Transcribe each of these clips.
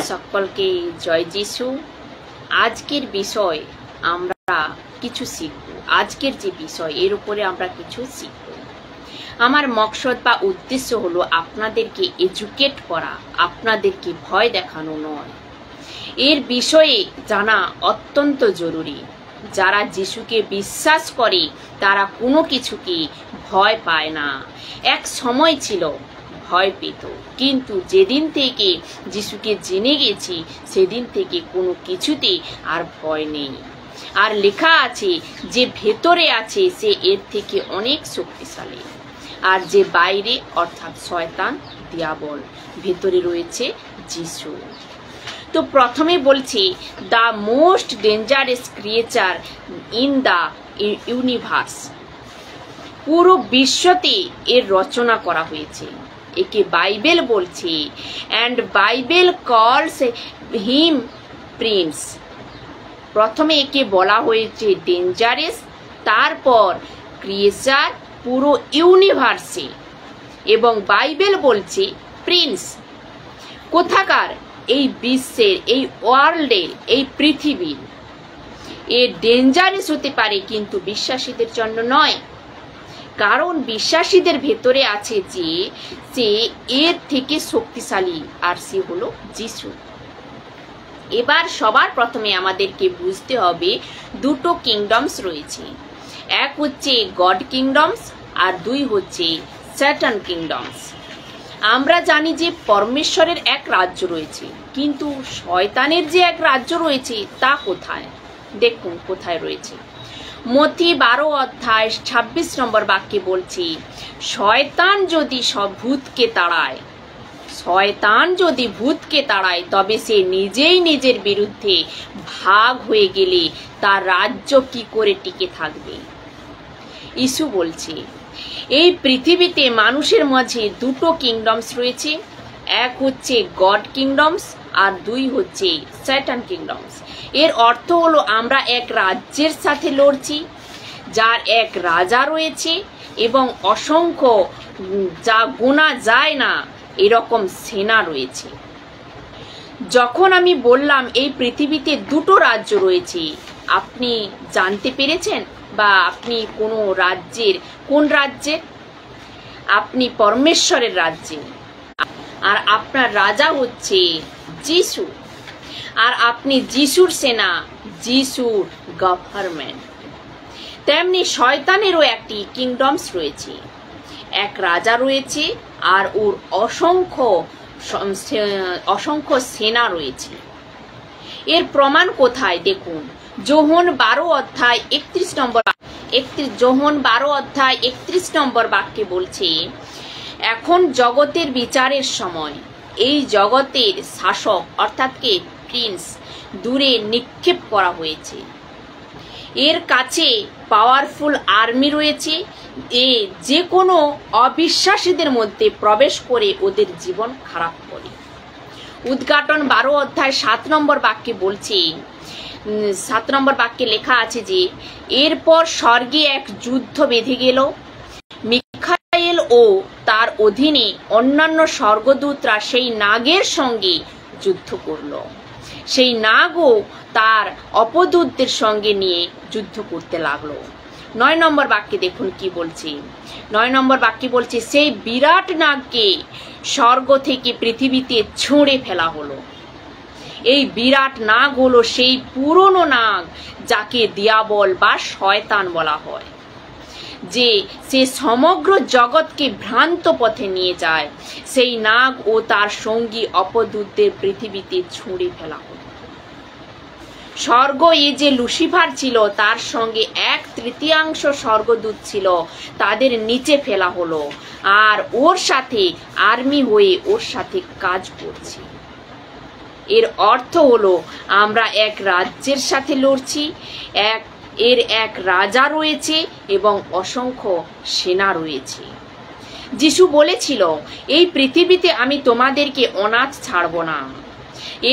সকলকে জয় যিশু। আজকের বিষয় আমরা কিছু শিখব। আজকের যে বিষয় এর উপরে আমরা কিছু শিখব। আমার মকসদ বা উদ্দেশ্য হলো আপনাদেরকে এডুকেট করা, আপনাদেরকে ভয় দেখানো নয়। এর বিষয়ে জানা অত্যন্ত জরুরি। যারা যিশুকে বিশ্বাস করে তারা কোনো কিছুকে ভয় পায় না। এক সময় ছিল ভয় পেত, কিন্তু যেদিন থেকে যিশুকে জেনে গেছি সেদিন থেকে কোনো কিছুতে আর ভয় নেই। আর লেখা আছে যে ভেতরে আছে সে এর থেকে অনেক শক্তিশালী, আর যে বাইরে অর্থাৎ শয়তান দিয়াবল, ভেতরে রয়েছে যিশু। তো প্রথমে বলছি the most dangerous creature in the universe. পুরো বিশ্বতে এর রচনা করা হয়েছে। একে বাইবেল বলছে, অ্যান্ড বাইবেল কলস হিম প্রিন্স। প্রথমে একে বলা হয়েছে ডেঞ্জারাস, তারপর ক্রিয়েচার পুরো ইউনিভার্সে, এবং বাইবেল বলছে প্রিন্স। কোথাকার? এই বিশ্বের, এই ওয়ার্ল্ডের, এই পৃথিবীর। এ ডেঞ্জারাস হতে পারে কিন্তু বিশ্বাসীদের জন্য নয়, কারণ বিশ্বাসীদের ভেতরে আছে যে সে এর থেকে শক্তিশালী, আর সে হলো যিশু। এবার সবার প্রথমে আমাদেরকে বুঝতে হবে দুটো কিংডমস রয়েছে। এক হচ্ছে গড কিংডমস আর দুই হচ্ছে স্যাটান কিংডমস। আমরা জানি যে পরমেশ্বরের এক রাজ্য রয়েছে, কিন্তু শয়তানের যে এক রাজ্য রয়েছে তা কোথায়? দেখুন কোথায় রয়েছে। মথি 12 অধ্যায় 26 নম্বর বাক্যে বলছি, শয়তান যদি সব ভূতকে তাড়ায়, শয়তান যদি ভূতকে তাড়ায় তবে সে নিজেই নিজের বিরুদ্ধে ভাগ হয়ে গেলে তার রাজ্য কি করে টিকে থাকবে? ইসু বলছে এই পৃথিবীতে মানুষের মাঝে দুটো কিংডমস রয়েছে। এক হচ্ছে গড কিংডমস আর দুই হচ্ছে স্যাটান কিংডমস। এর অর্থ হলো আমরা এক রাজ্যের সাথে লড়ছি, যার এক রাজা রয়েছে এবং অসংখ্য, যা গোনা যায় না এরকম সেনা রয়েছে। যখন আমি বললাম এই পৃথিবীতে দুটো রাজ্য রয়েছে, আপনি জানতে পেরেছেন? বা আপনি কোনো রাজ্যের, কোন রাজ্যের? আপনি পরমেশ্বরের রাজ্যে, আর আপনার রাজা হচ্ছে যিশু, আর আপনি যিশুর সেনা, যিশুর গভর্নমেন্ট। তেমনি শয়তানেরও একটি কিংডমস রয়েছে, এক রাজা রয়েছে আর ওর অসংখ্য সেনা রয়েছে। এর প্রমাণ কোথায়? দেখুন যোহন 12 অধ্যায় 31 নম্বর, যোহন 12 অধ্যায় 31 নম্বর বাক্যে বলছে, এখন জগতের বিচারের সময় এই জগতের শাসক অর্থাৎ কে? প্রিন্স দূরে নিক্ষেপ করা হয়েছে। এর কাছে পাওয়ারফুল আর্মি রয়েছে। এ যে কোনো অবিশ্বাসীদের মধ্যে প্রবেশ করে ওদের জীবন খারাপ করে। উদ্ঘাটন 12 অধ্যায় 7 নম্বর বাক্যে বলছে, 7 নম্বর বাক্যে লেখা আছে যে এরপর স্বর্গে এক যুদ্ধ বেঁধে গেল। মিখায়েল ও তার অধীনে অন্যান্য স্বর্গদূতরা সেই নাগের সঙ্গে যুদ্ধ করল। সেই নাগও তার অপদূতদের সঙ্গে নিয়ে যুদ্ধ করতে লাগলো। 9 নম্বর বাক্যে দেখুন কি বলছে। 9 নম্বর বাক্যে বলছে, সেই বিরাট নাগকে স্বর্গ থেকে পৃথিবীতে ছুঁড়ে ফেলা হলো। এই বিরাট নাগ হলো সেই পুরনো নাগ যাকে দিয়াবল বা শয়তান বলা হয়, যে সে সমগ্র জগৎকে ভ্রান্ত পথে নিয়ে যায়। সেই নাগ ও তার সঙ্গী অপদূতদের পৃথিবীতে ছুঁড়ে ফেলা হলো। স্বর্গ এ যে লুসিফার ছিল তার সঙ্গে 1/3 স্বর্গদূত ছিল, তাদের নিচে ফেলা হলো, আর ওর সাথে আর্মি হয়ে ওর সাথে কাজ করছে। এর অর্থ হলো আমরা এক রাজ্যের সাথে লড়ছি, এর এক রাজা রয়েছে এবং অসংখ্য সেনা রয়েছে। যিশু বলেছিল এই পৃথিবীতে আমি তোমাদেরকে অনাথ ছাড়ব না।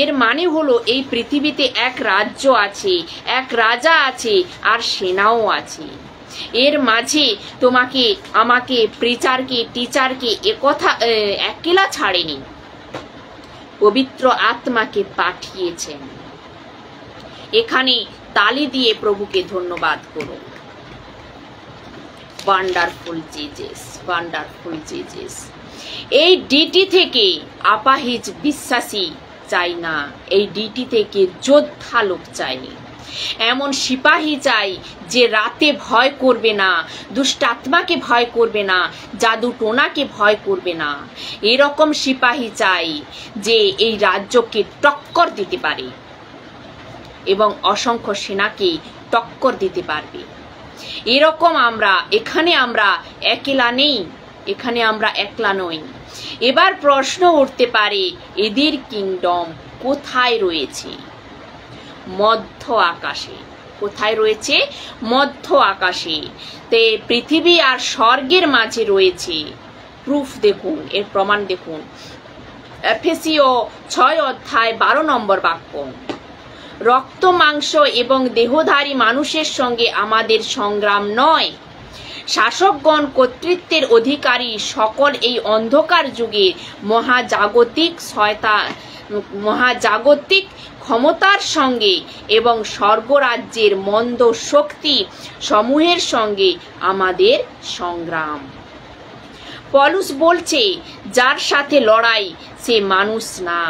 এর মানে হলো এই পৃথিবীতে এক রাজ্য আছে, এক রাজা আছে, আর সেনাও আছে। এর মাঝে তোমাকে, আমাকে, প্রিচারকে, টিচারকে একথা একলা ছাড়েনি। পবিত্র আত্মাকে পাঠিয়েছেন। এখানে তালি দিয়ে প্রভুকে ধন্যবাদ করো। Wonderful Jesus, wonderful Jesus. এই ডিটি থেকে আপাহিজ বিশ্বাসী চাই না, এই ডিটি থেকে যোদ্ধা লোক চাই, এমন সিপাহী চাই যে রাতে ভয় করবে না, দুষ্টাত্মাকে ভয় করবে না, জাদু টোনাকে ভয় করবে না। এরকম সিপাহী চাই যে এই রাজ্যকে টক্কর দিতে পারে এবং অসংখ্য সেনাকে টক্কর দিতে পারবে। এরকম এখানে আমরা একলা নেই, এখানে আমরা একলা নই। এবার প্রশ্ন উঠতে পারে, এদের কিংডম কোথায় রয়েছে? মধ্য আকাশে। কোথায় রয়েছে? মধ্য আকাশে। তে পৃথিবী আর স্বর্গের মাঝে রয়েছে। প্রুফ দেখুন, এর প্রমাণ দেখুন। এফেসীয় 6 অধ্যায় 12 নম্বর বাক্য, রক্ত মাংস এবং দেহধারী মানুষের সঙ্গে আমাদের সংগ্রাম নয়, শাসকগণ কর্তৃত্বের অধিকারী সকল এই অন্ধকার যুগে মহাজাগতিক ক্ষমতার সঙ্গে এবং স্বর্গরাজ্যের মন্দ শক্তি সমূহের সঙ্গে আমাদের সংগ্রাম। পৌলুস বলছে যার সাথে লড়াই সে মানুষ না।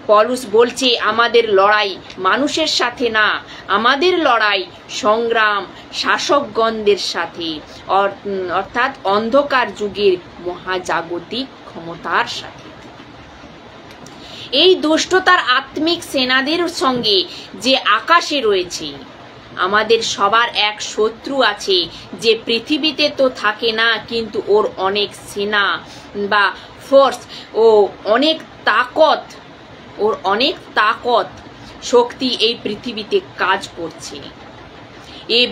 পৌলুস বলছে আমাদের লড়াই মানুষের সাথে না, আমাদের লড়াই সংগ্রাম শাসকগণদের সাথে, অর্থাৎ অন্ধকার যুগের মহাজাগতিক ক্ষমতার সাথে। এই দুষ্টতার আত্মিক সেনাদের সঙ্গে যে আকাশে রয়েছে। আমাদের সবার এক শত্রু আছে যে পৃথিবীতে তো থাকে না, কিন্তু ওর অনেক সেনা বা ফোর্স ও অনেক তাকত শক্তি এই পৃথিবীতে কাজ করছে। এই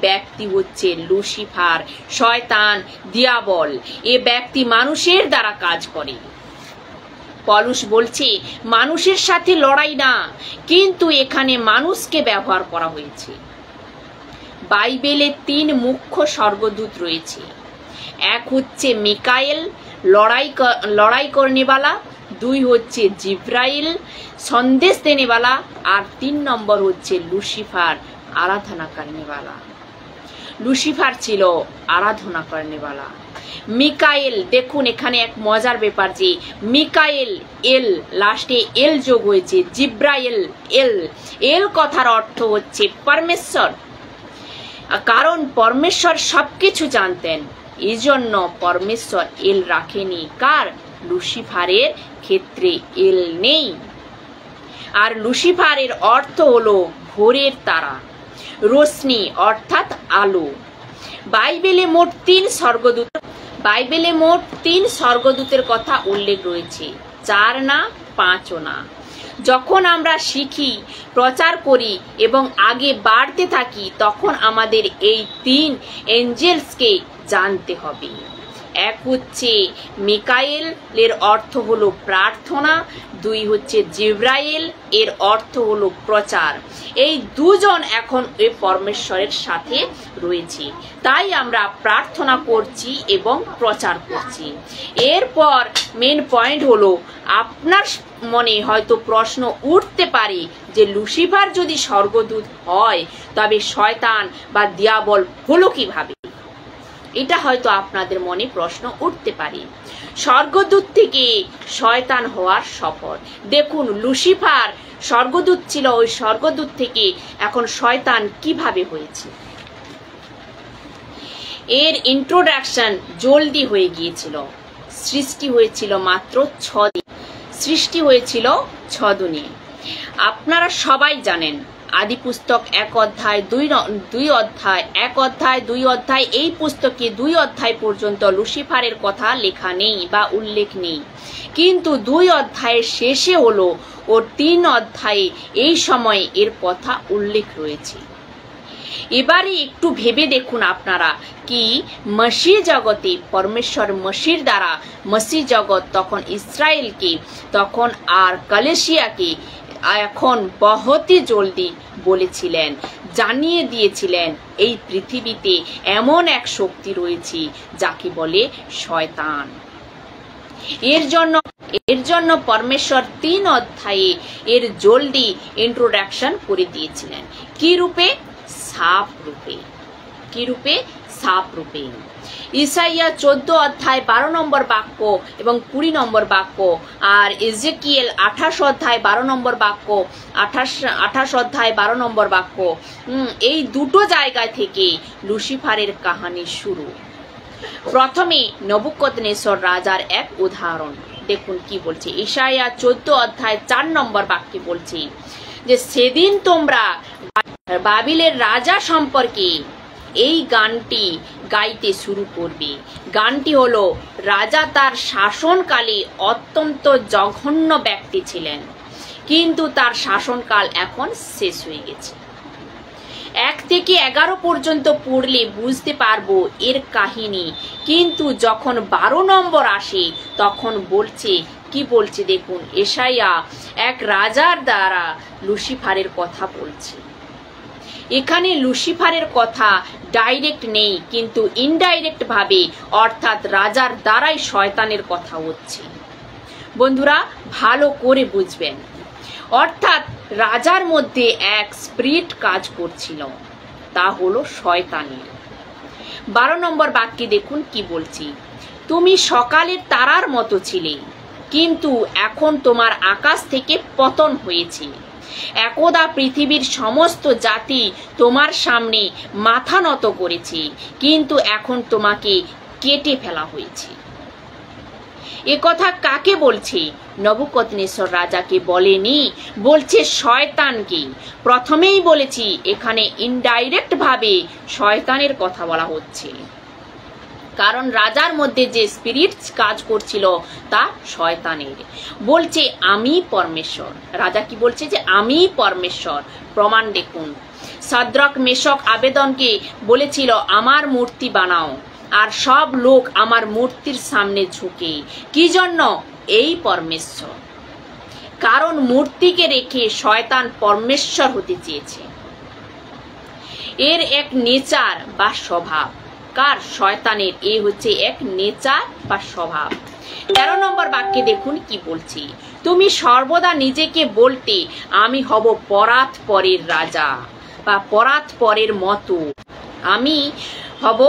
ব্যক্তি হচ্ছে লুসিফার, শয়তান, দিয়াবল। এ ব্যক্তি মানুষের দ্বারা কাজ করে। পৌলুস বলছে মানুষের সাথে লড়াই না, কিন্তু এখানে মানুষকে ব্যবহার করা হয়েছে। বাইবেলে 3 মুখ্য স্বর্গদূত রয়েছে। এক হচ্ছে মিকায়েল, লড়াই করনেওয়ালা। 2 হচ্ছে জিব্রাইল, সন্দেশ দেনেওয়ালা। আর 3 নম্বর হচ্ছে লুসিফার, আরাধনা করনেওয়ালা। লুসিফার ছিল আরাধনা করনেওয়ালা। মিকায়েল, দেখুন এখানে এক মজার ব্যাপার যে মিকায়েল এল, লাস্টে এল যোগ হয়েছে। জিব্রাইল এল কথার অর্থ হচ্ছে পরমেশ্বর, কারণ পরমেশ্বর সবকিছু জানতেন। এই জন্য পরমেশ্বর এল রাখেনি। কার? লুসিফারের ক্ষেত্রে এল নেই। আর লুসিফারের অর্থ হলো ভোরের তারা, রোশনি অর্থাৎ আলো। বাইবেলে মোট 3 স্বর্গদূতের কথা উল্লেখ রয়েছে, 4 না 5 না। যখন আমরা শিখি, প্রচার করি এবং আগে বাড়তে থাকি, তখন আমাদের এই 3 এঞ্জেলসকে জানতে হবে। এক হচ্ছে মিকায়েল, এর অর্থ হলো প্রার্থনা। 2 হচ্ছে জিব্রাইল, এর অর্থ হলো প্রচার। এই 2 জন এখন এই পরমেশ্বরের সাথে রয়েছে, তাই আমরা প্রার্থনা করছি এবং প্রচার করছি। এরপর মেন পয়েন্ট হলো, আপনার মনে হয়তো প্রশ্ন উঠতে পারে যে লুসিফার যদি স্বর্গদূত হয় তবে শয়তান বা দিয়াবল হলো কিভাবে? এটা হয়তো আপনাদের মনে প্রশ্ন উঠতে পারে। স্বর্গদূত থেকে শয়তান হওয়ার সফর দেখুন। লুসিফার স্বর্গদূত ছিল, ওই স্বর্গদূত থেকে এখন শয়তান কিভাবে হয়েছে? এর ইন্ট্রোডাকশন জলদি হয়ে গিয়েছিল। সৃষ্টি হয়েছিল মাত্র 6 দিন, সৃষ্টি হয়েছিল 6 দিনে। আপনারা সবাই জানেন আদি পুস্তক 1 অধ্যায় 2 অধ্যায় 1 অধ্যায় 2 অধ্যায়, এই পুস্তকে 2 অধ্যায় পর্যন্ত লুসিফারের কথা লেখা নেই বা উল্লেখ নেই, কিন্তু 2 অধ্যায়ের শেষে হলো ও 3 অধ্যায়ে এই সময়ে এর কথা উল্লেখ রয়েছে। এবারে একটু ভেবে দেখুন আপনারা কি মসিহ জগতে পরমেশ্বর মসির দ্বারা মসিহ জগৎ তখন ইসরায়েলকে, তখন আর কলেসিয়াকে এখন বহুতই জলদি বলেছিলেন, জানিয়ে দিয়েছিলেন এই পৃথিবীতে এমন এক শক্তি রয়েছে যাকে বলে শয়তান। এর জন্য পরমেশ্বর 3 অধ্যায়ে এর জলদি ইন্ট্রোডাকশন করে দিয়েছিলেন। কি রূপে? সাপ রূপে। কি রূপে? সাপ রূপে। ইসাইয়া 14 অধ্যায় 12 নম্বর বাক্য এবং 20 নম্বর বাক্য, আর এজেকিয়েল 28 অধ্যায় 12 নম্বর বাক্য, 28 অধ্যায় 12 নম্বর বাক্য, এই দুটো জায়গা থেকে লুসিফারের কাহিনী শুরু। প্রথমে নবুকদনেসর রাজার এক উদাহরণ দেখুন কি বলছে। ইসাইয়া 14 অধ্যায় 4 নম্বর বাক্যে বলছে যে সেদিন তোমরা বাবিলের রাজা সম্পর্কে এই গানটি গাইতে শুরু করবে। গানটি হলো, রাজা তার শাসনকালে অত্যন্ত জঘন্য ব্যক্তি ছিলেন, কিন্তু তার শাসনকাল এখন শেষ হয়ে গেছে। 1 থেকে 11 পর্যন্ত পড়লে বুঝতে পারবো এর কাহিনী, কিন্তু যখন 12 নম্বর আসে তখন বলছে, কি বলছে দেখুন। এশাইয়া এক রাজার দ্বারা লুসিফারের কথা বলছে। এখানে লুসিফারের কথা ডাইরেক্ট নেই, কিন্তু ইনডাইরেক্ট ভাবে, অর্থাৎ রাজার দ্বারাই শয়তানের কথা হচ্ছে। বন্ধুরা ভালো করে বুঝবেন, অর্থাৎ রাজার মধ্যে এক স্পিরিট কাজ করছিল, তা হলো শয়তানের। 12 নম্বর বাক্যে দেখুন কি বলছি। তুমি সকালের তারার মতো ছিলে, কিন্তু এখন তোমার আকাশ থেকে পতন হয়েছে। একদা পৃথিবীর সমস্ত জাতি তোমার সামনে মাথা নত করেছে, কিন্তু এখন তোমাকে কেটে ফেলা হয়েছে। এ কথা কাকে বলছে? নবুকদনেসর রাজাকে বলেনি, বলছে শয়তানকে। প্রথমেই বলেছি এখানে ইনডাইরেক্ট ভাবে শয়তানের কথা বলা হচ্ছে, কারণ রাজার মধ্যে যে স্পিরিট কাজ করছিল তা শয়তানের। বলছে আমি পরমেশ্বর। রাজা কি বলছে? যে আমি পরমেশ্বর। প্রমাণ দেখুন। সাদ্রাক, মেশক, আবেদনকে বলেছিল আমার মূর্তি বানাও, আর সব লোক আমার মূর্তির সামনে ঝুঁকে। কি জন্য? এই পরমেশ্বর। কারণ মূর্তিকে রেখে শয়তান পরমেশ্বর হতে চেয়েছে। এর এক নেচার বা স্বভাব। কার? শয়তানের। এ হচ্ছে এক নেচার বা স্বভাব। 13 নম্বর বাক্যে দেখুন কি বলছি। তুমি সর্বদা নিজেকে বলতে আমি হব পরাত পরের রাজা বা পরাত পরের মতো, আমি হব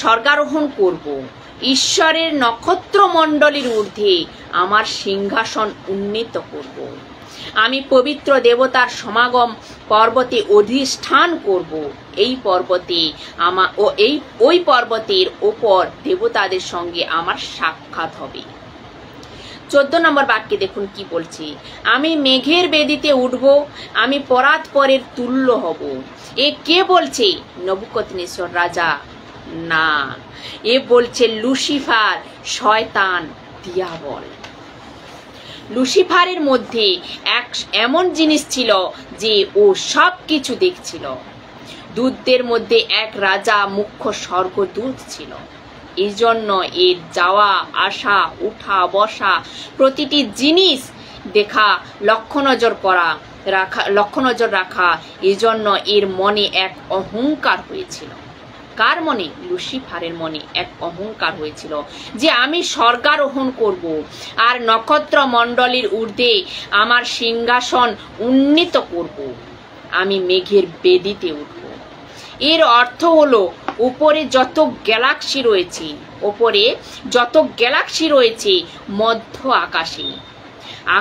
স্বর্গারোহণ করব, ঈশ্বরের নক্ষত্র মণ্ডলীর ঊর্ধ্বে আমার সিংহাসন উন্নীত করব। আমি পবিত্র দেবতার সমাগম পর্বতে অধিষ্ঠান করব। এই পর্বতে ওই পর্বতের ওপর দেবতাদের সঙ্গে আমার সাক্ষাৎ হবে। 14 নম্বর বাক্যে দেখুন কি বলছি। আমি মেঘের বেদিতে উঠব, আমি পরাত পরের তুল্য হব। এ কে বলছে? নবুকদনেসর রাজা না, এ বলছে লুসিফার, শয়তান, দিয়াবল। লুসিফারের মধ্যে এক এমন জিনিস ছিল যে ও সব কিছু দেখছিল। দূতদের মধ্যে এক রাজা মুখ্য স্বর্গদূত ছিল। এই জন্য এর যাওয়া আসা, উঠা বসা, প্রতিটি জিনিস দেখা, লক্ষ্য নজর রাখা, এই জন্য এর মনে এক অহংকার হয়েছিল। কার মনে? লুসিফারের মনে এক অহংকার হয়েছিল যে আমি স্বর্গারোহণ করব, আর নক্ষত্র মণ্ডলীর ঊর্ধ্বে আমার সিংহাসন উন্নীত করব, আমি মেঘের বেদিতে উঠব। এর অর্থ হলো উপরে যত গ্যালাক্সি রয়েছে মধ্য আকাশে,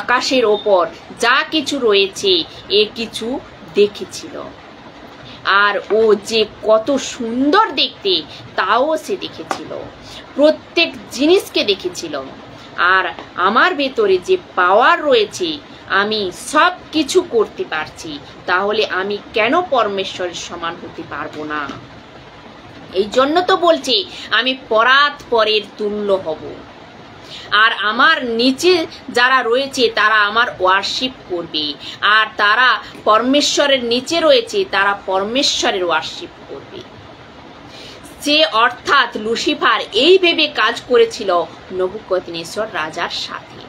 আকাশের ওপর যা কিছু রয়েছে এ কিছু দেখেছিল। আর ও যে কত সুন্দর দেখতে তাও সে দেখেছিল, প্রত্যেক জিনিসকে দেখেছিল। আর আমার ভেতরে যে পাওয়ার রয়েছে, আমি সব কিছু করতে পারছি, তাহলে আমি কেন পরমেশ্বরের সমান হতে পারবো না? এই জন্য তো বলছি আমি পরাত পরের তুল্য হব। আর আমার নিচে যারা রয়েছে তারা আমার ওয়ার্শিপ করবে, আর তারা পরমেশ্বরের নিচে রয়েছে তারা পরমেশ্বরের ওয়ার্শিপ করবে। যে অর্থাৎ লুসিফার এই ভেবে কাজ করেছিল নবুকদনেসর রাজার সাথে।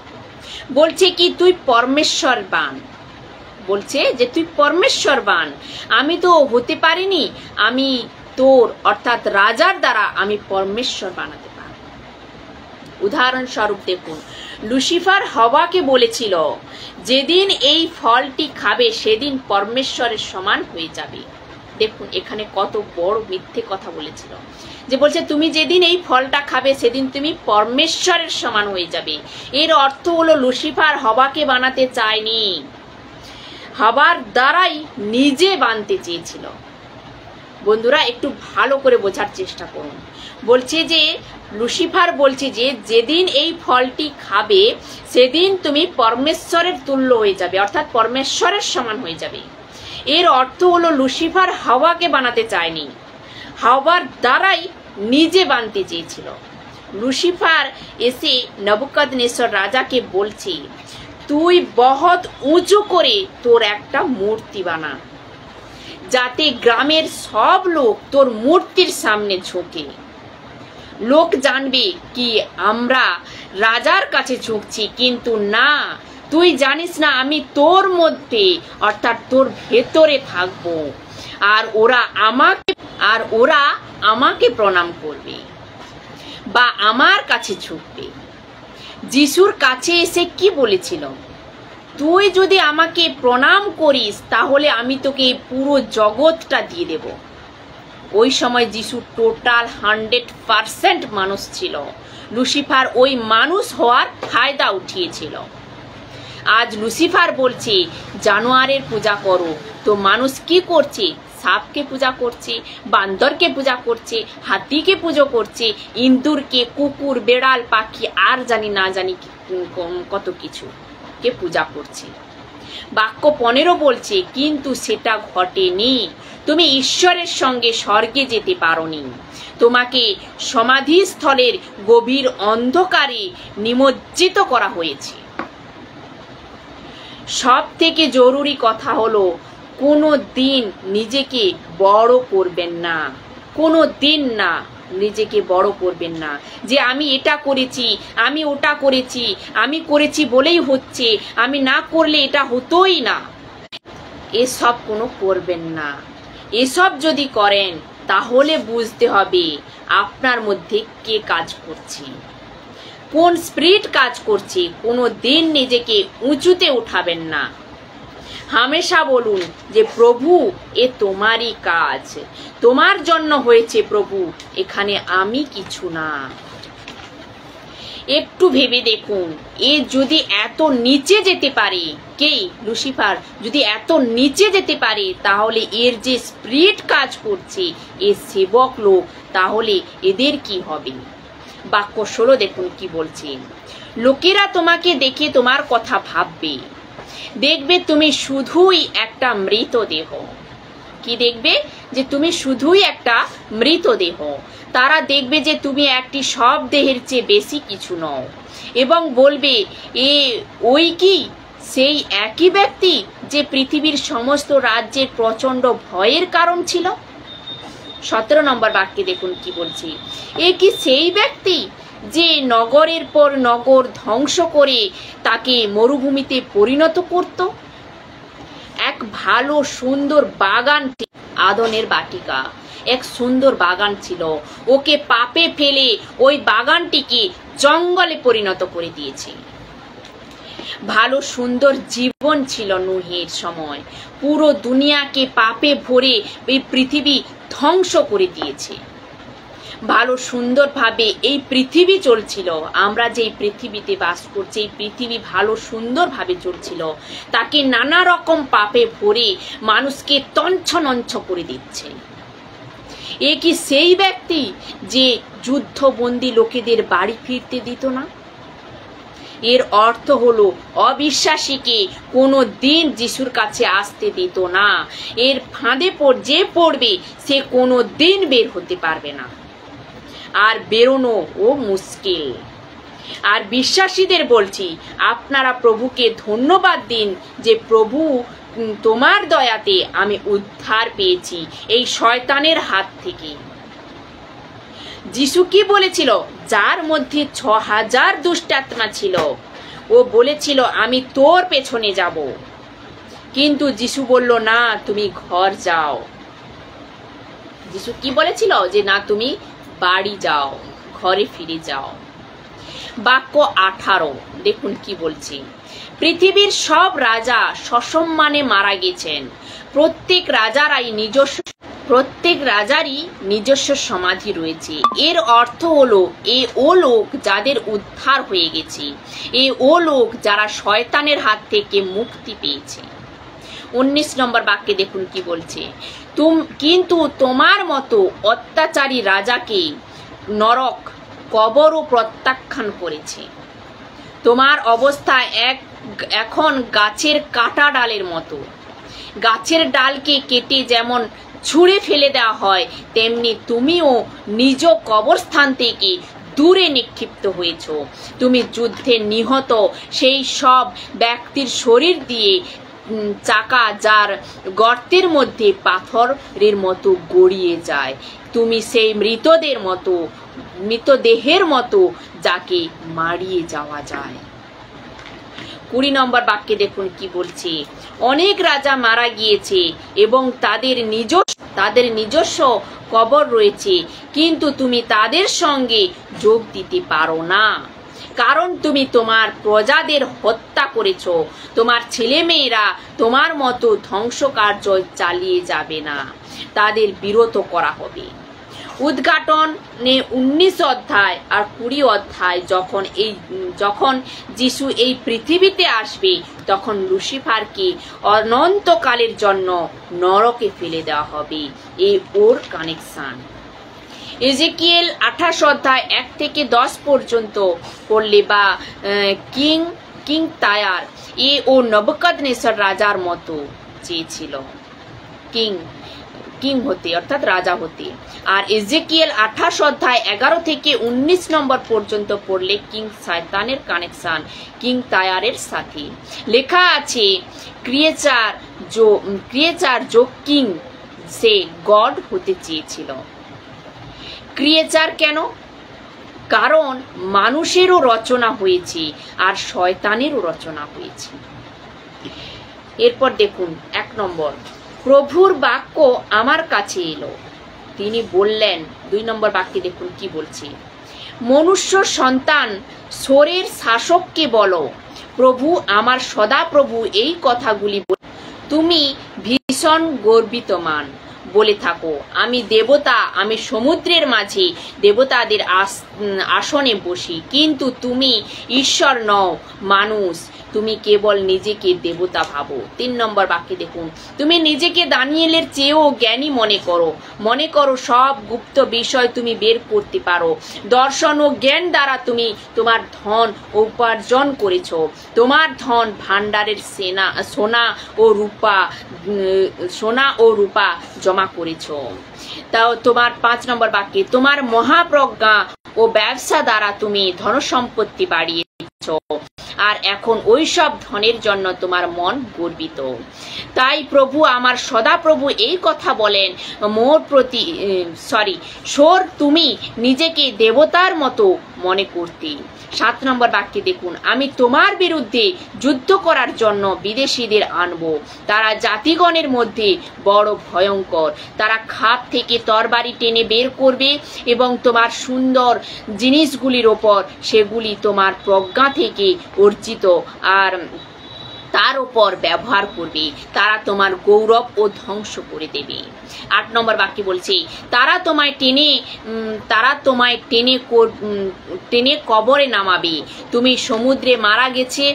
বলছে কি তুই পরমেশ্বরবান, বলছে যে তুই পরমেশ্বরবান, আমি তো হতে পারিনি, আমি তোর অর্থাৎ রাজার দ্বারা আমি পরমেশ্বর বানাতে পারব। উদাহরণস্বরূপ দেখুন, লুসিফার হাওয়াকে বলেছিল যেদিন এই ফলটি খাবে সেদিন পরমেশ্বরের সমান হয়ে যাবে। দেখুন এখানে কত বড় মিথ্যে কথা বলেছিল, যে বলছে তুমি যেদিন এই ফলটা খাবে সেদিন তুমি পরমেশ্বরের সমান হয়ে যাবে। এর অর্থ হলো লুসিফার হাওয়াকে বানাতে চায়নি, হাওয়ার দ্বারাই নিজে বানতে চেয়েছিল। বন্ধুরা একটু ভালো করে বোঝার চেষ্টা করুন। বলছে যে লুসিফার বলছে যে যেদিন এই ফলটি খাবে সেদিন তুমি পরমেশ্বরের তুল্য হয়ে যাবে, অর্থাৎ পরমেশ্বরের সমান হয়ে যাবে। এর অর্থ হলো লুসিফার হাওয়াকে বানাতে চায়নি, হাওয়ার দ্বারাই নিজে বানতে চেয়েছিল। লুসিফার এসে নবুকদনেসর রাজাকে বলছে তুই বহুত উঁচু করে তোর একটা মূর্তি বানা, যাতে গ্রামের সব লোক তোর মূর্তির সামনে ঝুঁকে। লোক জানবে কি আমরা রাজার কাছে ঝুঁকছি, কিন্তু না, তুই জানিস না আমি তোর মধ্যে অর্থাৎ তোর ভেতরে থাকবো, আর ওরা আমাকে প্রণাম করবে বা আমার কাছে ঝুঁকবে। যিশুর কাছে এসে কি বলেছিল, তুই যদি আমাকে প্রণাম করিস তাহলে আমি তোকে পুরো জগৎটা দিয়ে দেব। ওই সময় যিশু টোটাল 100% মানুষ ছিল। লুসিফার ওই মানুষ হওয়ার ফায়দা উঠিয়েছিল। আজ লুসিফার বলছে জানোয়ারের পূজা করো, তো মানুষ কি করছে? সাপকে পূজা করছে, বান্দরকে পূজা করছে, হাতিকে পুজো করছে, ইন্দুরকে, কুকুর, বেড়াল, পাখি আর জানি না জানি কত কিছু কে পূজা করছে। বাক্য 15 বলছে কিন্তু সেটা ঘটেনি। তুমি ঈশ্বরের সঙ্গে স্বর্গে যেতে পারোনি, তোমাকে সমাধিস্থলের গভীর অন্ধকারে নিমজ্জিত করা হয়েছে। সব থেকে জরুরি কথা হলো কোনো দিন নিজেকে বড় করবেন না, কোনো দিন না, নিজেকে বড় করবেন না যে আমি এটা করেছি, আমি ওটা করেছি, আমি করেছি বলেই হচ্ছে, আমি না করলে এটা হতোই না। এসব কোনো করবেন না। এসব যদি করেন তাহলে বুঝতে হবে আপনার মধ্যে কে কাজ করছে, কোন স্পিরিট কাজ করছে। কোনো দিন নিজেকে উঁচুতে উঠাবেন না। হামেশা বলুন যে প্রভু এ তোমারই কাজ, তোমার জন্য হয়েছে প্রভু, এখানে আমি কিছু না। একটু ভেবে দেখুন, এ যদি এত নিচে যেতে পারে, কে লুসিফার যদি এত নিচে যেতে পারে, তাহলে এর যে স্পিরিট কাজ করছে, এ সেবক লোক, তাহলে এদের কি হবে? বাক্য 16 দেখুন কি বলছে, লোকেরা তোমাকে দেখে তোমার কথা ভাববে, দেখবে তুমি শুধুই একটা মৃতদেহ। কি দেখবে? যে তুমি শুধুই একটা মৃতদেহ। তারা দেখবে যে তুমি একটি সব দেহের চেয়ে বেশি কিছু নও, এবং বলবে এ ওই কি সেই একই ব্যক্তি যে পৃথিবীর সমস্ত রাজ্যের প্রচন্ড ভয়ের কারণ ছিল। 17 নম্বর বাক্যে দেখুন কি বলছি, এ কি সেই ব্যক্তি যে নগরের পর নগর ধ্বংস করে তাকে মরুভূমিতে পরিণত করত। এক ভালো সুন্দর বাগান, আদনের বাটিকা, এক সুন্দর বাগান ছিল, ওকে পাপে ফেলে ওই বাগানটিকে জঙ্গলে পরিণত করে দিয়েছে। ভালো সুন্দর জীবন ছিল নূহের সময়, পুরো দুনিয়াকে পাপে ভরে এই পৃথিবী ধ্বংস করে দিয়েছে। ভালো সুন্দরভাবে এই পৃথিবী চলছিল, আমরা যে পৃথিবীতে বাস করছি এই পৃথিবী ভালো সুন্দরভাবে চলছিল, তাকে নানা রকম পাপে ভরে মানুষকে তঞ্ছ-নঞ্ছ করে দিচ্ছে। এ কি সেই ব্যক্তি যে যুদ্ধবন্দী লোকেদের বাড়ি ফিরতে দিত না? এর অর্থ হলো অবিশ্বাসীকে কোনো দিন যিশুর কাছে আসতে দিত না। এর ফাঁদে যে পড়বে সে কোনো দিন বের হতে পারবে না, আর বেরোনো ও মুশকিল। আর বিশ্বাসীদের বলছি, আপনারা প্রভুকে ধন্যবাদ দিন যে প্রভু তোমার দয়াতে আমি উদ্ধার পেয়েছি এই শয়তানের হাত থেকে। যিশু কি বলেছিল? যার মধ্যে 6000 দুষ্টাত্মা ছিল, ও বলেছিল আমি তোর পেছনে যাব, কিন্তু যিশু বলল না, তুমি ঘর যাও। যিশু কি বলেছিল? যে না, তুমি বাড়ি যাও, ঘরে ফিরে যাও। বাক্য 18 দেখুন কি বলছে। পৃথিবীর সব রাজা সসম্মানে মারা গেছেন। প্রত্যেক রাজারই নিজস্ব সমাধি রয়েছে। এর অর্থ হলো ও লোক যাদের উদ্ধার হয়ে গেছে, ও লোক যারা শয়তানের হাত থেকে মুক্তি পেয়েছে। 19 নম্বর বাক্যে দেখুন কি বলছে। কিন্তু তোমার মতো অত্যাচারী রাজাকে নরক কবরও প্রত্যাখ্যান করেছে। তোমার অবস্থা এখন গাছের কাটা ডালের মতো। গাছের ডালকে কেটে যেমন ছুঁড়ে ফেলে দেওয়া হয়, তেমনি তুমিও নিজ কবরস্থান থেকে দূরে নিক্ষিপ্ত হয়েছ। তুমি যুদ্ধে নিহত সেই সব ব্যক্তির শরীর দিয়ে চাকা যার গর্তের মধ্যে পাথরের মতো গড়িয়ে যায়। তুমি সেই মৃতদেহের মতো যাকে মারিয়ে যাওয়া যায়। 20 নম্বর বাক্যে দেখুন কি বলছে। অনেক রাজা মারা গিয়েছে এবং তাদের নিজস্ব কবর রয়েছে, কিন্তু তুমি তাদের সঙ্গে যোগ দিতে পারো না, কারণ তুমি তোমার প্রজাদের হত্যা করেছ। তোমার ছেলেমেয়েরা তোমার মতো ধ্বংসকার্য চালিয়ে যাবে না, তাদের বিরত করা হবে। উদ্ঘাটনে 19 অধ্যায় আর 20 অধ্যায় যখন যিশু এই পৃথিবীতে আসবে, তখন লুসিফারকে অনন্তকালের জন্য নরকে ফেলে দেওয়া হবে। এই ওর কানেকশন। এজেকিয়েল 28 অধ্যায় 1 থেকে 10 পর্যন্ত পড়লে বা কিং তায়ার ও নবুকদনেসর রাজার মতো চেয়েছিল কিং হতে, অর্থাৎ রাজা হতে। আর এজেকিয়েল 28 অধ্যায় 11 থেকে 19 নম্বর পর্যন্ত পড়লে কিং শয়তানের কানেকশন কিং তায়ারের সাথে। লেখা আছে ক্রিয়েচার जो কিং সে গড হতে চেয়েছিল। ক্রিয়েচার কেন? কারণ মানুষেরও রচনা হয়েছে আর শয়তানেরও রচনা হয়েছে। এরপর দেখুন 1 নম্বর, প্রভুর বাক্য আমার কাছে এলো, তিনি বললেন। 2 নম্বর বাক্যে দেখুন কি বলছে। মনুষ্য সন্তান সোরের শাসককে বলো, প্রভু আমার সদাপ্রভু এই কথাগুলি তুমি ভীষণ গর্বিতমান বলে থাকো, আমি দেবতা, আমি সমুদ্রের মাঝে দেবতাদের আসনে বসি, কিন্তু তুমি ঈশ্বর নও, মানুষ, তুমি কেবল নিজেকে দেবতা ভাবো। 3 নম্বর বাক্যে দেখুন, তুমি নিজেকে দানিয়েলের চেয়েও জ্ঞানী মনে করো সব গুপ্ত বিষয় তুমি বের করতে পারো। দর্শন ও জ্ঞান দ্বারা তুমি তোমার ধন উপার্জন করেছো। তোমার ধন ভান্ডারের সোনা ও রূপা জমা করেছো। তাও তোমার 5 নম্বর বাক্যে, তোমার মহাপ্রজ্ঞা ও ব্যবসা দ্বারা তুমি ধনসম্পত্তি বাড়িয়েছো, আর এখন ওই সব ধনের জন্য তোমার মন গর্বিত। তাই প্রভু আমার সদাপ্রভু এই কথা বলেন, তুমি নিজেকে দেবতার মতো মনে করতে। 7 নম্বর বাক্যে দেখুন, আমি তোমার বিরুদ্ধে যুদ্ধ করার জন্য বিদেশিদের আনবো। তারা জাতিগণের মধ্যে বড় ভয়ঙ্কর। তারা খাপ থেকে তরবারি টেনে বের করবে এবং তোমার সুন্দর জিনিসগুলির ওপর সেগুলি তোমার প্রজ্ঞা থেকে অর্জিত আর তার উপর ব্যবহার করবে। তারা তোমার গৌরব ও ধ্বংস করে দেবে। 8 নম্বর বাক্যে বলছে, তারা তোমায় টেনে কবরে নামাবে। তুমি সমুদ্রে মারা গেছে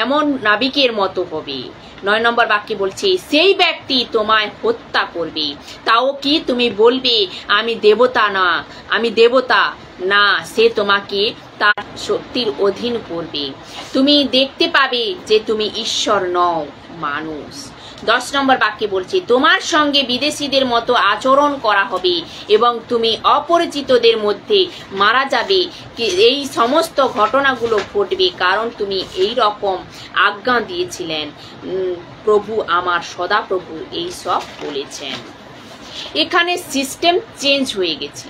এমন নাবিকের মতো হবে। 9 নম্বর বাক্যে বলছে, সেই ব্যক্তি তোমায় হত্যা করবে। তাও কি তুমি বলবে আমি দেবতা না, সে তোমাকে তার শক্তির অধীন করবে। তুমি দেখতে পাবে যে তুমি ঈশ্বর নও, মানুষ। 10 নম্বর বাক্যে বলছে, তোমার সঙ্গে বিদেশিদের মতো আচরণ করা হবে এবং তুমি অপরিচিতদের মধ্যে মারা যাবে। এই সমস্ত ঘটনাগুলো ঘটবে কারণ তুমি এই রকম আজ্ঞা দিয়েছিলেন। প্রভু আমার সদাপ্রভু এই সব বলেছেন। এখানে সিস্টেম চেঞ্জ হয়ে গেছে।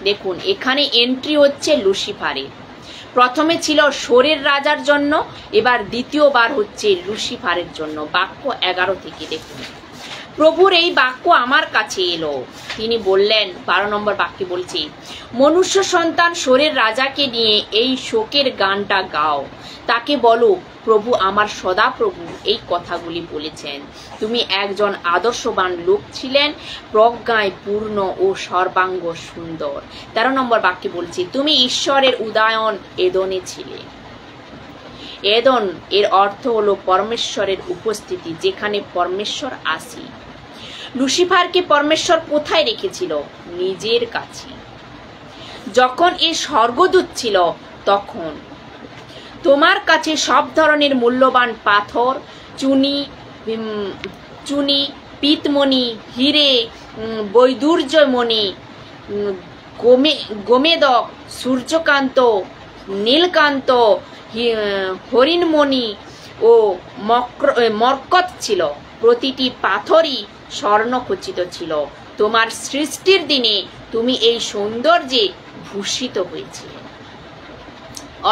দেখুন, এখানে এন্ট্রি হচ্ছে লুসিফারের। প্রথমে ছিল সোরের রাজার জন্য, এবার দ্বিতীয়বার হচ্ছে লুসিফারের জন্য। বাক্য 11 থেকে দেখুন, প্রভুর এই বাক্য আমার কাছে এলো। তিনি বললেন, 12 নম্বর বাক্যে বলছি, মনুষ্য সন্তান শোরের রাজাকে নিয়ে এই শোকের গানটা গাও। তাকে বলো, প্রভু আমার সদাপ্রভু এই কথাগুলি বলেছেন, তুমি একজন আদর্শবান লোক ছিলেন, প্রজ্ঞায় পূর্ণ ও সর্বাঙ্গ সুন্দর। 13 নম্বর বাক্যে বলছি, তুমি ঈশ্বরের উদয়ন এদনে ছিলে। এদন এর অর্থ হলো পরমেশ্বরের উপস্থিতি, যেখানে পরমেশ্বর আসি। লুসিফারকে পরমেশ্বর কোথায় রেখেছিল? নিজের কাছে। যখন এ স্বর্গদূত ছিল তখন তোমার কাছে সব ধরনের মূল্যবান পাথর, চুনি, পিতমণি, হিরে, বৈদুর্যমণি, গোমেদক, সূর্যকান্ত, নীলকান্ত, হরিণমণি ও মরকত ছিল। প্রতিটি পাথরই স্বর্ণখচিত ছিল। তোমার সৃষ্টির দিনে তুমি এই সৌন্দর্যে ভূষিত হয়েছিলে।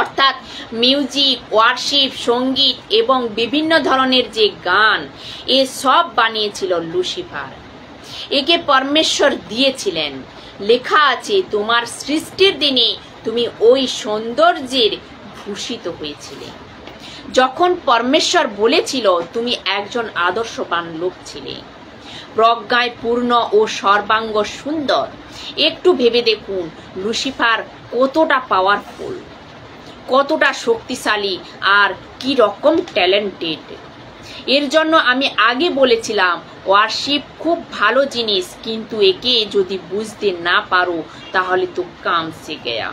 অর্থাৎ মিউজিক, ওয়ার্শিপ, সঙ্গীত এবং বিভিন্ন ধরনের যে গান, এ সব বানিয়েছিল লুসিফার। একে পরমেশ্বর দিয়েছিলেন। লেখা আছে, তোমার সৃষ্টির দিনে তুমি ওই সৌন্দর্যের ভূষিত হয়েছিলে। যখন পরমেশ্বর বলেছিল তুমি একজন আদর্শবান লোক ছিলে, প্রজ্ঞায় পূর্ণ ও সর্বাঙ্গ সুন্দর। একটু ভেবে দেখুন লুসিফার কতটা পাওয়ারফুল, কতটা শক্তিশালী আর কি রকম ট্যালেন্টেড। এর জন্য আমি আগে বলেছিলাম ওয়ার্শিপ খুব ভালো জিনিস, কিন্তু একে যদি বুঝতে না পারো তাহলে তো কাম সে গয়া।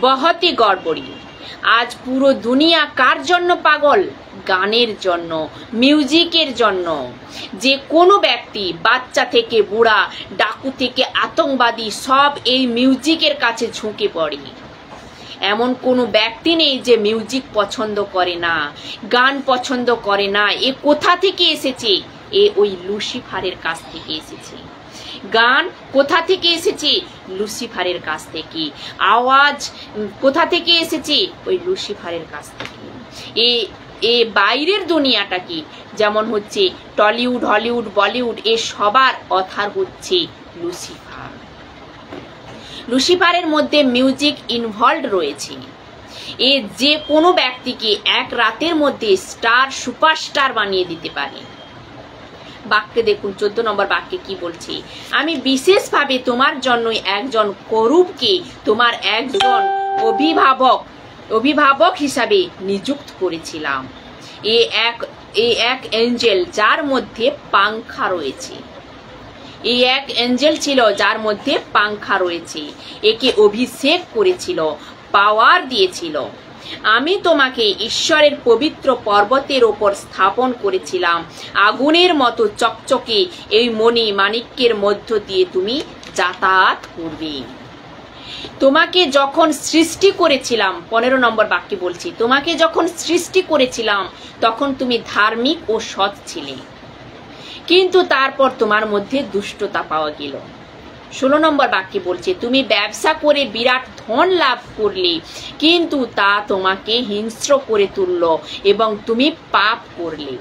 বহতি গড়বড়ি। আজ পুরো দুনিয়া কার জন্য পাগল? গানের জন্য, মিউজিকের জন্য। যে কোনো ব্যক্তি, বাচ্চা থেকে বুড়া, ডাকু থেকে আতঙ্কবাদী, সব এই মিউজিকের কাছে ঝুঁকে পড়ে। এমন কোনো ব্যক্তি নেই যে মিউজিক পছন্দ করে না, গান পছন্দ করে না। এ কোথা থেকে এসেছে? এ ওই লুসিফারের কাছ থেকে এসেছে। গান কোথা থেকে এসেছে? লুসিফারের কাছ থেকে। আওয়াজ কোথা থেকে এসেছে? ওই লুসিফারের কাছ থেকে। এ বাইরের দুনিয়াটা কি, যেমন হচ্ছে টলিউড, হলিউড, বলিউড, এ সবার অথার হচ্ছে লুসিফার। লুসিফারের মধ্যে মিউজিক ইনভলভড রয়েছে। এ যে কোনো ব্যক্তিকে এক রাতের মধ্যে স্টার, সুপারস্টার বানিয়ে দিতে পারে। বাক্যে দেখুন 14 নম্বর বাক্যে কি বলছে, আমি বিশেষভাবে তোমার জন্য একজন করুবকে তোমার একজন অভিভাবক হিসাবে নিযুক্ত করেছিলাম। এ এক এঞ্জেল যার মধ্যে পাংখা রয়েছে। এই এক এঞ্জেল ছিল যার মধ্যে পাংখা রয়েছে। একে অভিষেক করেছিল, পাওয়ার দিয়েছিল। আমি তোমাকে ঈশ্বরের পবিত্র পর্বতের ওপর স্থাপন করেছিলাম। আগুনের মতো চকচকে এই মণি মাণিক্যের মধ্য দিয়ে তুমি যাতায়াত করবে। তোমাকে যখন সৃষ্টি করেছিলাম, 15 নম্বর বাক্যে বলছি, তোমাকে যখন সৃষ্টি করেছিলাম তখন তুমি ধার্মিক ও সৎ ছিলে, কিন্তু তারপর তোমার মধ্যে দুষ্টতা পাওয়া গেল। 16 নম্বর বাক্যে বলছে, তুমি ব্যবসা করে বিরাট ধন লাভ করলে, কিন্তু তা তোমাকে হিংস্র করে তুলল এবং তুমি পাপ করলে।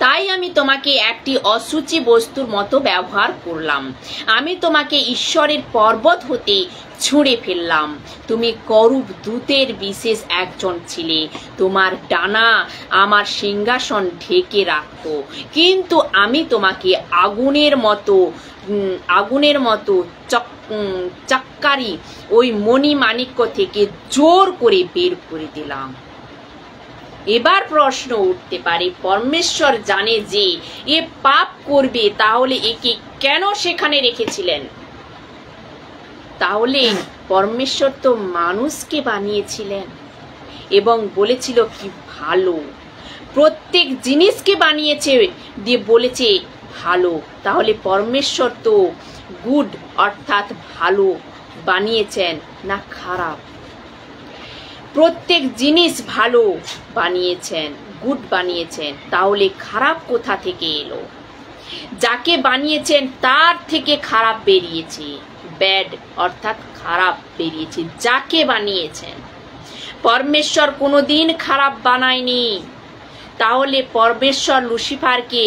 তাই আমি তোমাকে একটি অসুচি বস্তুর মতো ব্যবহার করলাম। আমি তোমাকে ঈশ্বরের পর্বত হতে ছুঁড়ে ফেললাম। তুমি করুব দূতের বিশেষ একজন ছিলে। তোমার ডানা আমার সিংহাসন ঢেকে রাখত, কিন্তু আমি তোমাকে আগুনের মতো চাক্কারি ওই মণি মাণিক্য থেকে জোর করে বের করে দিলাম। এবার প্রশ্ন উঠতে পারে, পরমেশ্বর জানে যে এ পাপ করবে, তাহলে একে কেন সেখানে রেখেছিলেন? তাহলে পরমেশ্বর তো মানুষকে বানিয়েছিলেন এবং বলেছিল কি ভালো। প্রত্যেক জিনিসকে বানিয়েছে দিয়ে বলেছে ভালো। তাহলে পরমেশ্বর তো গুড অর্থাৎ ভালো বানিয়েছেন না খারাপ? প্রত্যেক জিনিস ভালো বানিয়েছেন, গুড বানিয়েছেন, তাহলে খারাপ কোথা থেকে এলো? যাকে বানিয়েছেন তার থেকে খারাপ বেরিয়েছে, ব্যাড অর্থাৎ খারাপ বেরিয়েছে যাকে বানিয়েছেন। পরমেশ্বর কোনোদিন খারাপ বানায়নি। তাহলে পরমেশ্বর লুসিফারকে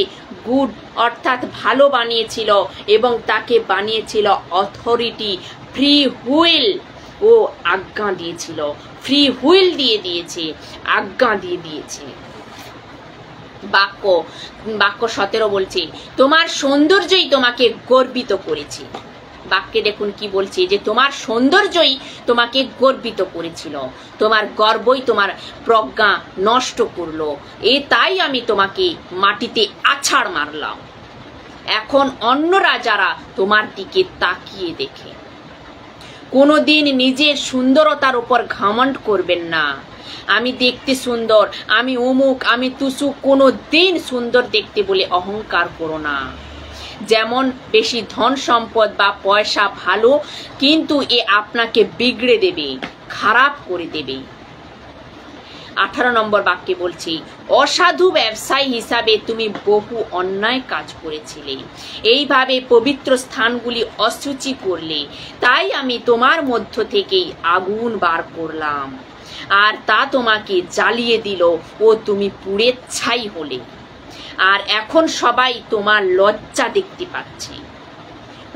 গুড অর্থাৎ ভালো বানিয়েছিল এবং তাকে বানিয়েছিল অথরিটি, ফ্রি হুইল ও আজ্ঞা দিয়েছিল, ফ্রি হুইল দিয়ে দিয়েছে, আজ্ঞা দিয়ে দিয়েছে। বাক্য 17 বলছে তোমার সৌন্দর্যই তোমাকে গর্বিত করেছে। বাক্যে দেখুন কি বলছে, যে তোমার সৌন্দর্যই তোমাকে গর্বিত করেছিল, তোমার গর্বই তোমার প্রজ্ঞা নষ্ট করলো, তাই আমি তোমাকে মাটিতে আছাড় মারলাম। এখন অন্যরা যারা তোমার দিকে তাকিয়ে দেখে, কোনোদিন নিজের সুন্দরতার উপর ঘমণ্ড করবেন না। আমি দেখতে সুন্দর, আমি অমুক, আমি তুসুক, কোনো দিন সুন্দর দেখতে বলে অহংকার করো না। যেমন বেশি ধন সম্পদ বা পয়সা ভালো, কিন্তু এ আপনাকে বিগড়ে দেবে, খারাপ করে দেবে। 18 নম্বর বাক্যে বলছি, অসাধু ব্যবসায়ী হিসাবে তুমি বহু অন্যায় কাজ করেছিলে, এইভাবে পবিত্র স্থানগুলি অশুচি করলে, তাই আমি তোমার মধ্য থেকেই আগুন বার করলাম, আর তা তোমাকে জ্বালিয়ে দিল ও তুমি পুড়ে ছাই হলে। আর এখন সবাই তোমার লজ্জা দেখতে পাচ্ছে।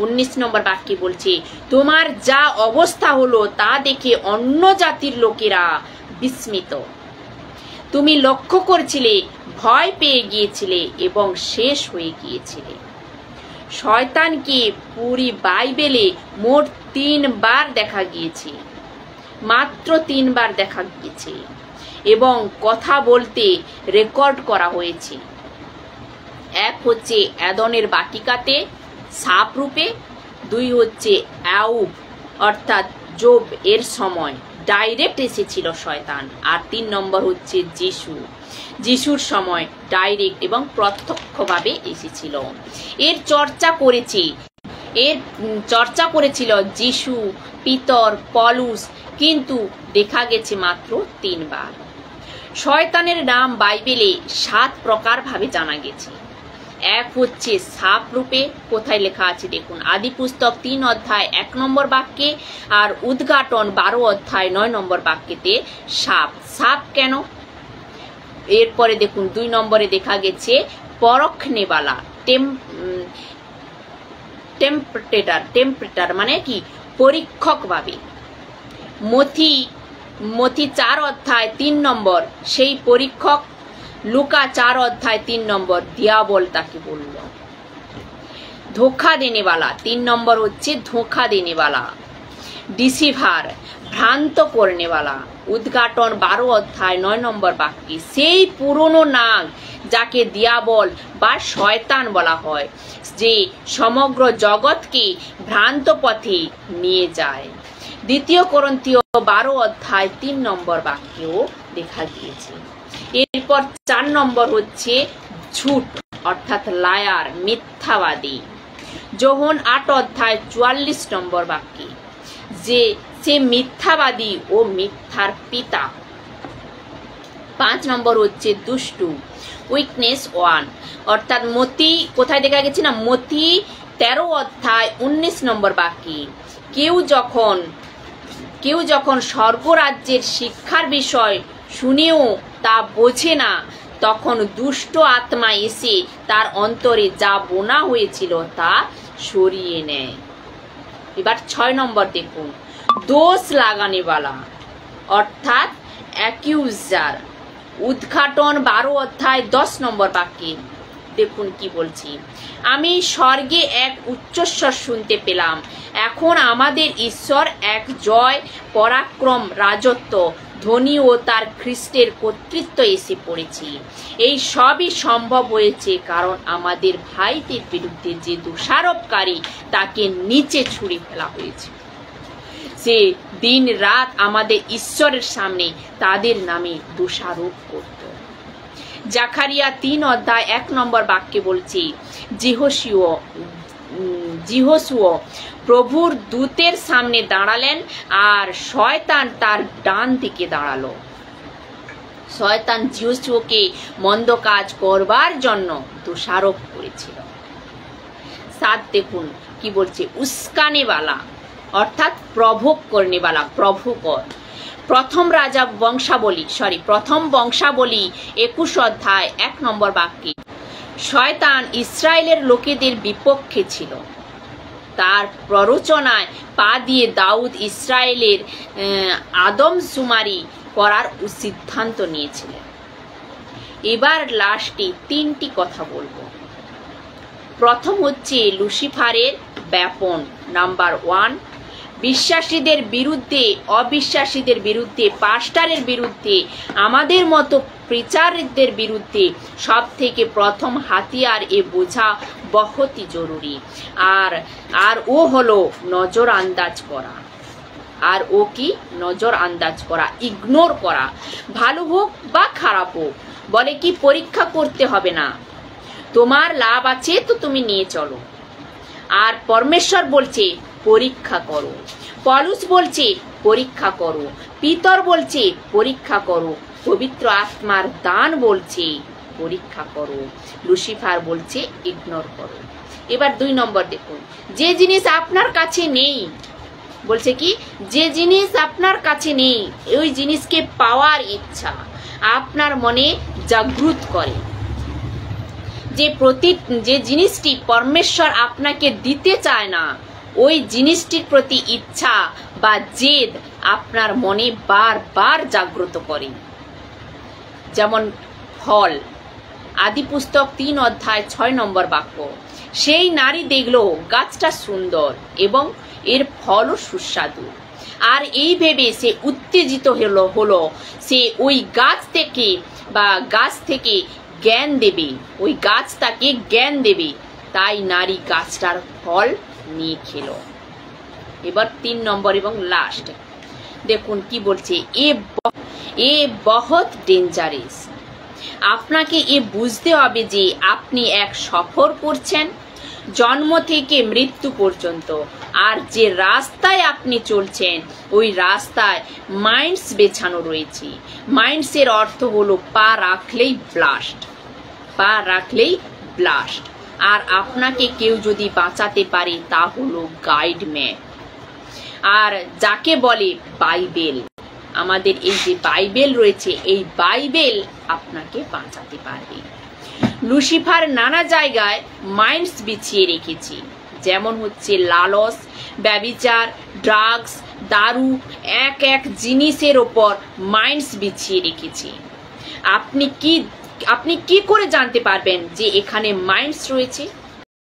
19 নম্বর বাক্যে বলছে, তোমার যা অবস্থা হলো তা দেখে অন্য জাতির লোকেরা বিস্মিত। তুমি লক্ষ্য করছিলে, ভয় পেয়ে গিয়েছিলে এবং শেষ হয়ে গিয়েছিলে। শয়তানকে পুরো বাইবেলে মোট 3 বার দেখা গিয়েছে, মাত্র 3 বার দেখা গিয়েছে, এবং কথা বলতে রেকর্ড করা হয়েছে। এক হচ্ছে অ্যাদনের বাটিকাতে সাপ রূপে, 2 হচ্ছে আয়ুব অর্থাৎ জোব এর সময় ডাইরেক্ট এসেছিল শয়তান, আর 3 নম্বর হচ্ছে যিশুর সময় ডাইরেক্ট এবং প্রত্যক্ষভাবে এসেছিল। এর চর্চা করেছিল যিশু, পিতর, পলুস, কিন্তু দেখা গেছে মাত্র 3 বার। শয়তানের নাম বাইবেলে 7 প্রকার ভাবে জানা গেছে। এক হচ্ছে সাপ রূপে, কোথায় লেখা আছে দেখুন, আদি পুস্তক 3 অধ্যায় 1 নম্বর বাক্যে, আর উদ্ঘাটন 12 অধ্যায় 9 নম্বর বাক্যেতে সাপ কেন। এরপরে দেখুন 2 নম্বরে দেখা গেছে পরখনেওয়ালা, টেম্পটেটার মানে কি, পরীক্ষক ভাবে। মথি 4 অধ্যায় 3 নম্বর সেই পরীক্ষক, লুকা 4 অধ্যায় 3 নম্বর দিয়াবল তাকে বলল। ধোখা দেনেওয়ালা 3 নম্বর হচ্ছে ধোখা দেনেওয়ালা, ডিসিভার, ভ্রান্ত করনেওয়ালা। উদ্ঘাটন 12 অধ্যায় 9 নম্বর বাক্যে সেই পুরনো নাগ যাকে দিয়াবল বা শয়তান বলা হয়, যে সমগ্র জগৎকে ভ্রান্ত পথে নিয়ে যায়। 2 করন্থীয় 12 অধ্যায় 3 নম্বর বাক্যেও দেখা গিয়েছে। এরপর 4 নম্বর হচ্ছে ঝুট অর্থাৎ লায়ার, মিথ্যাবাদী। যোহন 8 অধ্যায় 44 নম্বর বাক্যে, যে সে মিথ্যাবাদী ও মিথ্যার পিতা। 5 নম্বর হচ্ছে দুষ্টু, উইকনেস 1 অর্থাৎ মতি, কোথায় দেখা গেছে না, মতি 13 অধ্যায় 19 নম্বর বাক্যে, কেউ যখন স্বর্গরাজ্যের শিক্ষার বিষয় শুনেও তা বোঝে না, তখন দুষ্ট আত্মা এসে তার অন্তরে যা বোনা হয়েছিল তা সরিয়ে নেয়। এবার 6 নম্বর দেখুন, দোষ লাগানেওয়ালা অর্থাৎ অ্যাকিউজার। উদ্ঘাটন 12 অধ্যায় 10 নম্বর বাক্যে দেখুন কি বলছি, আমি স্বর্গে এক উচ্চস্বর শুনতে পেলাম, এখন আমাদের ঈশ্বর এক জয়, পরাক্রম, রাজত্ব, ধনী ও তার খ্রিস্টের কর্তৃত্ব এসে পড়েছে। এই সবই সম্ভব হয়েছে কারণ আমাদের ভাইদের বিরুদ্ধে যে দোষারোপকারী তাকে নিচে ছুঁড়ে ফেলা হয়েছে। সে দিন রাত আমাদের ঈশ্বরের সামনে তাদের নামে দোষারোপ করত। জাকারিয়া 3 অধ্যায় 1 নম্বর বাক্যে বলছে, যিহোশুয় প্রভুর দূতের সামনে দাঁড়ালেন আর শয়তান তার ডান দিকে দাঁড়ালো। শয়তান যিহোশুয়কে মন্দ কাজ করবার জন্য দোষারোপ করেছিল। 7 দেখুন কি বলছে, উস্কানেওয়ালা অর্থাৎ প্রভোগ করনেওয়ালা, প্রভুকর। প্রথম বংশাবলী 21 অধ্যায় 1 নম্বর বাক্যে শয়তান ইসরায়েলের লোকেদের বিপক্ষে ছিল। তার প্ররোচনায় পা দিয়ে দাউদ ইসরায়েলের আদমশুমারি করার সিদ্ধান্ত নিয়েছিলেন। এবার লাস্টে 3টি কথা বলবো। প্রথম হচ্ছে লুসিফারের ব্যাপন। নাম্বার 1, বিশ্বাসীদের বিরুদ্ধে, অবিশ্বাসীদের বিরুদ্ধে, পাস্টারের বিরুদ্ধে, আমাদের মতো প্রিচারদের বিরুদ্ধে সব থেকে প্রথম হাতিয়ার এ বোঝা বহুতই জরুরি। আর ও হলো নজর আন্দাজ করা। আর ও কি? নজর আন্দাজ করা, ইগনোর করা। ভালো হোক বা খারাপ হোক, বলে কি পরীক্ষা করতে হবে না, তোমার লাভ আছে তো তুমি নিয়ে চলো। আর পরমেশ্বর বলছে পরীক্ষা করো, পৌলুস বলছে পরীক্ষা করো, পিতর বলছে পরীক্ষা করো, পবিত্র আত্মার দান বলছে পরীক্ষা করো, লুসিফার বলছে ইগনোর করো। এবার 2 নম্বর দেখুন, যে জিনিস আপনার কাছে নেই, বলছে কি যে জিনিস আপনার কাছে নেই ওই জিনিসকে পাওয়ার ইচ্ছা আপনার মনে জাগ্রত করে। যে জিনিসটি পরমেশ্বর আপনাকে দিতে চায় না, ওই জিনিসটির প্রতি ইচ্ছা বা জেদ আপনার মনে বারবার জাগ্রত করে। যেমন ফল, আদিপুস্তক 3 অধ্যায় 6 নম্বর বাক্য, সেই নারী দেখলো গাছটা সুন্দর এবং এর ফলও সুস্বাদু, আর এই ভেবে সে উত্তেজিত হলো সে ওই গাছ থেকে জ্ঞান দেবে, ওই গাছ তাকে জ্ঞান দেবে, তাই নারী গাছটার ফল নিয়ে খেলো। এবার 3 নম্বর এবং লাস্ট দেখুন কি বলছে, এ বহুত ডেঞ্জারাস। আপনাকে এ বুঝতে হবে যে আপনি এক সফর করছেন জন্ম থেকে মৃত্যু পর্যন্ত, আর যে রাস্তায় আপনি চলছেন ওই রাস্তায় মাইন্ডস বেছানো রয়েছে। মাইন্ডসের অর্থ হলো পা রাখলেই ব্লাস্ট। আর আপনাকে কেউ যদি বাঁচাতে পারে তা হলো গাইড ম্যাপ, আর যাকে বলে বাইবেল। আমাদের এই যে বাইবেল রয়েছে, এই বাইবেল আপনাকে বাঁচাতে পারবে। লুসিফার নানা জায়গায় মাইন্ডস বিছিয়ে রেখেছে, যেমন হচ্ছে লালস, ব্যভিচার, ড্রাগস, দারু, এক জিনিসের ওপর মাইন্ডস বিছিয়ে রেখেছে। আপনি কি করে জানতে পারবেন যে এখানে মাইন্ডস রয়েছে?